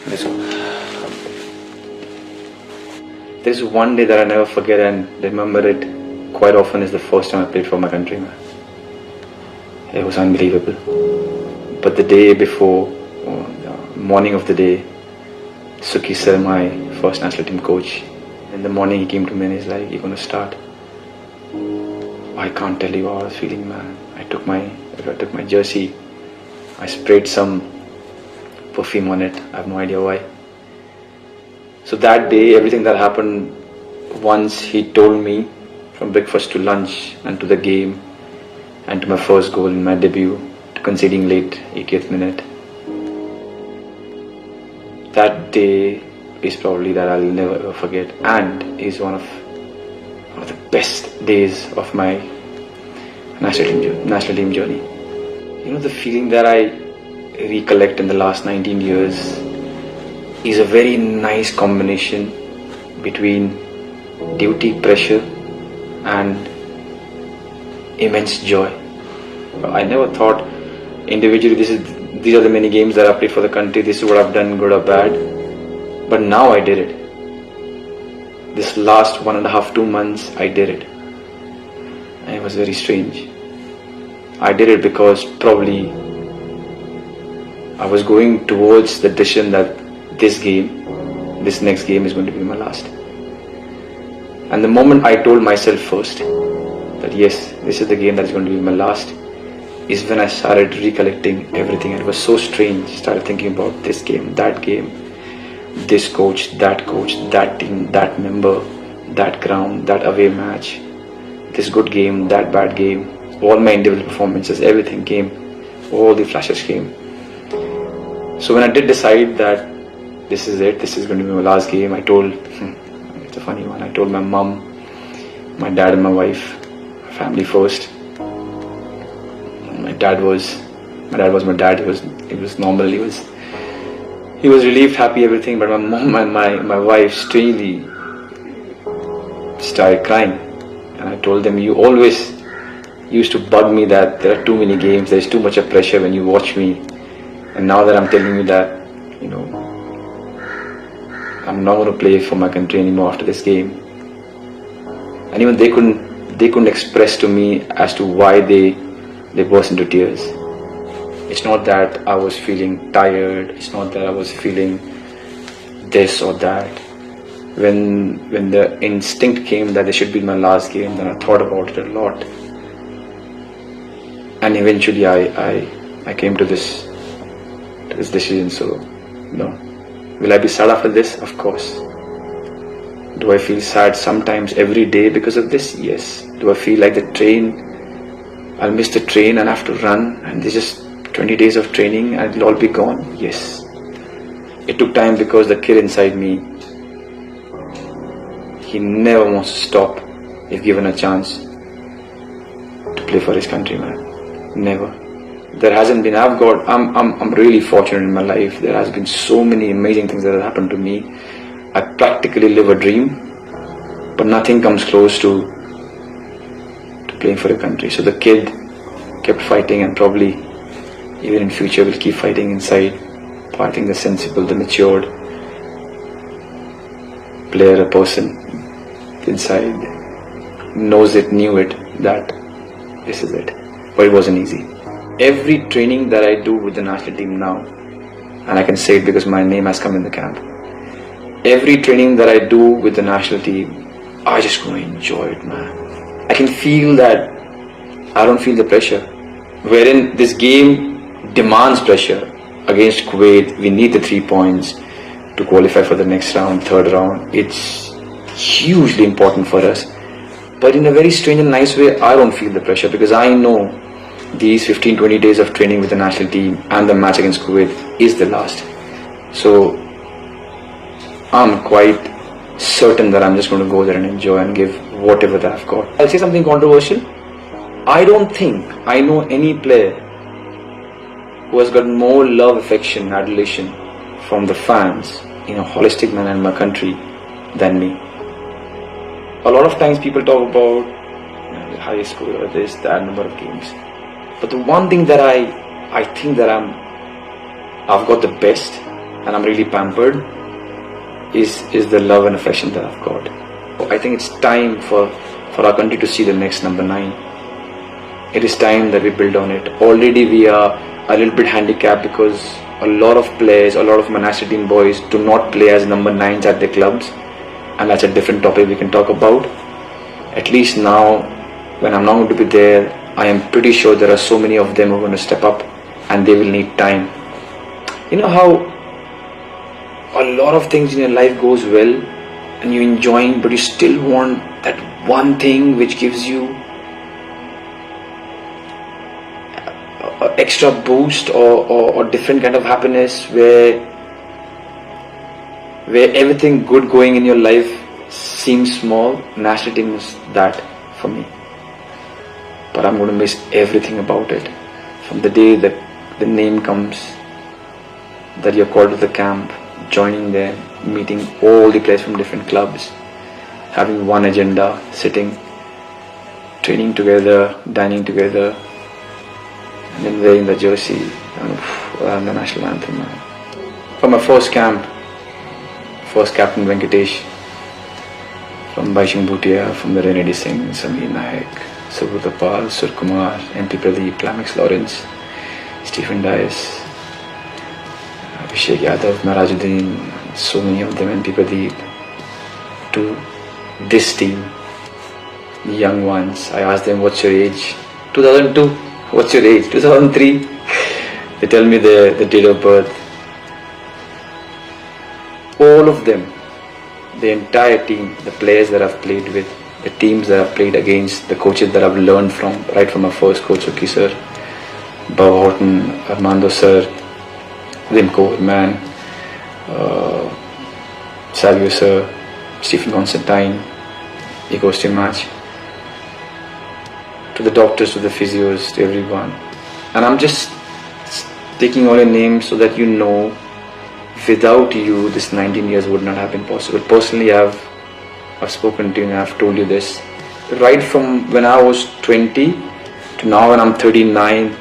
Let's go. There's one day that I never forget and remember it quite often, is the first time I played for my country, man. It was unbelievable. But the day before, morning of the day, Suki sir, my first national team coach, in the morning he came to me and he's like, "You're gonna start." I can't tell you how I was feeling, man. I took my jersey, I sprayed some perfume on it. I have no idea why. So that day, everything that happened, once he told me, from breakfast to lunch and to the game and to my first goal in my debut, to conceding late, 80th minute. That day is probably that I'll never ever forget, and is one of the best days of my national team journey. You know, the feeling that I recollect in the last 19 years is a very nice combination between duty, pressure and immense joy. I never thought individually these are the many games that I've played for the country, this is what I've done, good or bad. But now I did it. This last 1.5, 2 months I did it. And it was very strange. I did it because probably I was going towards the decision that this next game is going to be my last. And the moment I told myself first that yes, this is the game that is going to be my last, is when I started recollecting everything. It was so strange. I started thinking about this game, this coach, that team, that member, that ground, that away match, this good game, that bad game, all my individual performances, everything came, all the flashes came. So when I did decide that this is it, this is going to be my last game, I told, it's a funny one, I told my mom, my dad and my wife, family first. My dad was my dad. He was normal. He was relieved, happy, everything. But my mom and my wife strangely started crying, and I told them, "You always used to bug me that there are too many games. There is too much of pressure when you watch me, and now that I'm telling you that, you know, I'm not going to play for my country anymore after this game." And even they couldn't express to me as to why they burst into tears. It's not that I was feeling tired, it's not that I was feeling this or that. When the instinct came that this should be my last game, then I thought about it a lot. And eventually I came to this decision. So, will I be sad after this? Of course. Do I feel sad sometimes every day because of this? Yes. Do I feel like I'll miss the train and have to run, and there's just 20 days of training and it'll all be gone? Yes. It took time because the kid inside me, he never wants to stop if given a chance to play for his country, man. Never. There hasn't been, I'm really fortunate in my life. There has been so many amazing things that have happened to me. I practically live a dream, but nothing comes close to playing for a country. So the kid kept fighting, and probably even in future will keep fighting inside. But I think the sensible, the matured player, a person inside knew it, that this is it. But it wasn't easy. Every training that I do with the national team now, and I can say it because my name has come in the camp, every training that I do with the national team, I just go enjoy it, man. I can feel that I don't feel the pressure. Wherein this game demands pressure. Against Kuwait, we need the 3 points to qualify for the next round, third round. It's hugely important for us. But in a very strange and nice way, I don't feel the pressure, because I know these 15-20 days of training with the national team and the match against Kuwait is the last. So I'm quite certain that I'm just going to go there and enjoy and give whatever that I've got. I'll say something controversial. I don't think I know any player who has got more love, affection, adulation from the fans in a holistic manner in my country than me. A lot of times people talk about the highest score or this, that number of games. But the one thing that I think that I've got the best and I'm really pampered is the love and affection that I've got. I think it's time for our country to see the next number 9. It is time that we build on it. Already we are a little bit handicapped because a lot of players, a lot of my national team boys do not play as number 9s at their clubs, and that's a different topic we can talk about. At least now, when I'm not going to be there, I am pretty sure there are so many of them who are going to step up, and they will need time. You know how a lot of things in your life goes well and you're enjoying, but you still want that one thing which gives you an extra boost or different kind of happiness, where everything good going in your life seems small. National team is that for me. But I'm going to miss everything about it. From the day that the name comes, that you're called to the camp, joining there, meeting all the players from different clubs, having one agenda, sitting, training together, dining together, and then wearing the jersey and the national anthem. From my first camp, first captain Venkatesh, from Baishing Bhutia, from the Renedy Singh, Sameer Naik, Subhuta Pal, Surkumar, MP Pradeep, Lamex Lawrence, Stephen Dias, Abhishek Yadav, Marajuddin, so many of them, MP Pradeep, to this team, the young ones. I asked them, what's your age? 2002. What's your age? 2003. They tell me the date of birth. All of them, the entire team, the players that I've played with, the teams that I've played against, the coaches that I've learned from, right from my first coach, Suki sir, Bob Horton, Armando sir, Limco man, Savio sir, Stephen Constantine, Egostian match, to the doctors, to the physios, to everyone. And I'm just taking all your names so that you know, without you, this 19 years would not have been possible. Personally, I've spoken to you and I've told you this. Right from when I was 20 to now when I'm 39,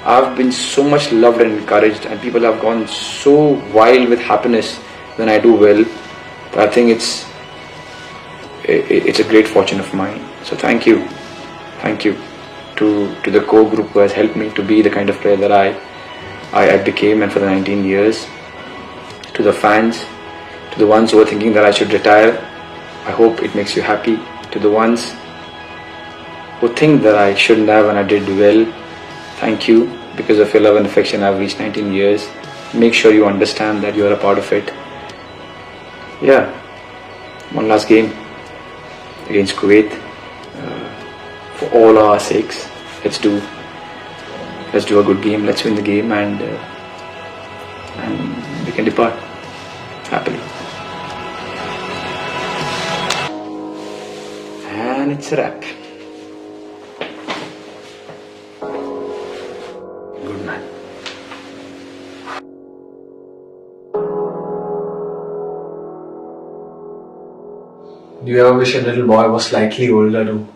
I've been so much loved and encouraged, and people have gone so wild with happiness when I do well. I think it's a great fortune of mine. So thank you to the core group who has helped me to be the kind of player that I became, and for the 19 years. To the fans, to the ones who are thinking that I should retire, I hope it makes you happy. To the ones who think that I shouldn't have and I did well, thank you. Because of your love and affection, I've reached 19 years. Make sure you understand that you are a part of it. Yeah, one last game against Kuwait. For all our sakes, let's do a good game. Let's win the game, and we can depart happily. And it's a wrap. Good man. Do you ever wish a little boy was slightly older to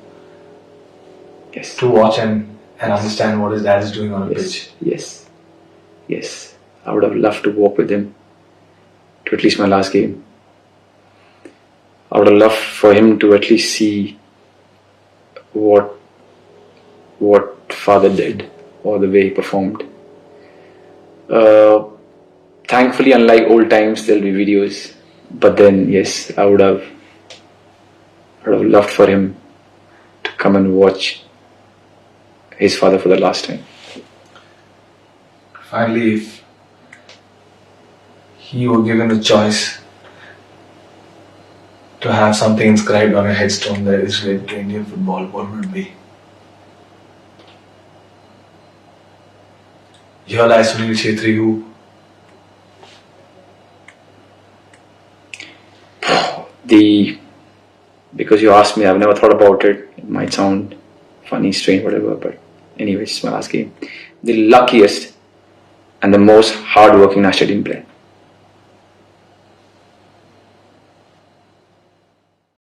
watch and understand what his dad is doing on a pitch? Yes. I would have loved to walk with him to at least my last game. I would have loved for him to at least see what father did, or the way he performed. Thankfully, unlike old times, there'll be videos. But then, yes, I would have loved for him to come and watch his father for the last time. Finally, if he were given a choice to have something inscribed on a headstone that is related to Indian football, what would it be? Your life, Sunil Chhetri, who? Because you asked me, I've never thought about it. It might sound funny, strange, whatever, but anyways, it's my last game. The luckiest and the most hard-working national team player.